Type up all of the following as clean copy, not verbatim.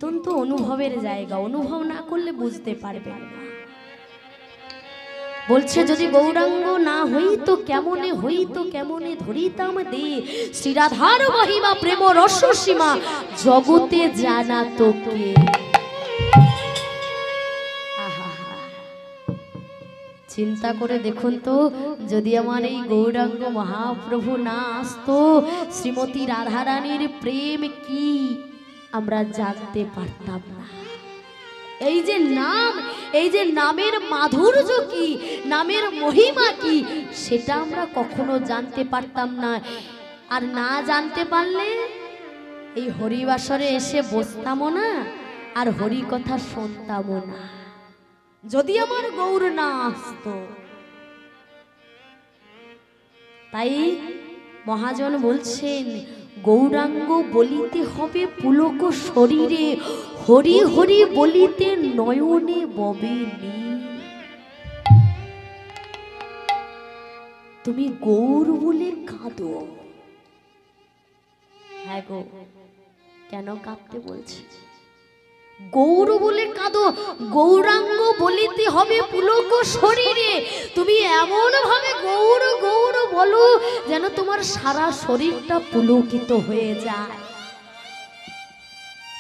কীর্তন তো অনুভবের জায়গা, অনুভব না করলে বুঝতে পারবেন না। বলছে যদি গৌরাঙ্গ না হইতো কেমনে হইতো কেমনে ধরিতাম দে, শ্রীরাধার মহিমা প্রেম রস সীমা জগতে জানা তোকে। চিন্তা করে দেখুন তো, যদি আমার এই গৌরাঙ্গ মহাপ্রভু না আসতো, শ্রীমতী রাধারানীর প্রেম কি আমরা জানতে পারতাম না। এই যে নাম, এই যে নামের মাধুর্য কি, নামের মহিমা কি, সেটা আমরা কখনো জানতে পারতাম না। আর না জানতে পারলে এই হরিবাসরে এসে বসতামও না, আর হরি কথা শুনতামও না, যদি আমার গৌর না আসতো। তাই মহাজন বলছেন, গৌরাঙ্গ বলিতে হবে পুলক শরীরে, হরি হরি বলিতে নয়নে ববে নি। তুমি গৌর বলে কাঁদো। হ্যাঁ গো, কেন কাঁদতে বলছি? গৌর বলে কাঁদো, গৌরাঙ্গ বলিতে হবে পুলক শরীরে। তুমি এমন ভাবে গৌর গৌর বলো যেন তোমার সারা শরীরটা পুলকিত হয়ে যায়,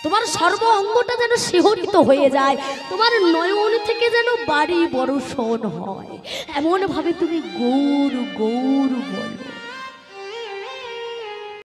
তোমার সর্ব অঙ্গটা যেন শিহরিত হয়ে যায়, তোমার নয়ন থেকে যেন বাড়ি বর্ষণ হয়, এমন ভাবে তুমি গৌর গৌর বলো।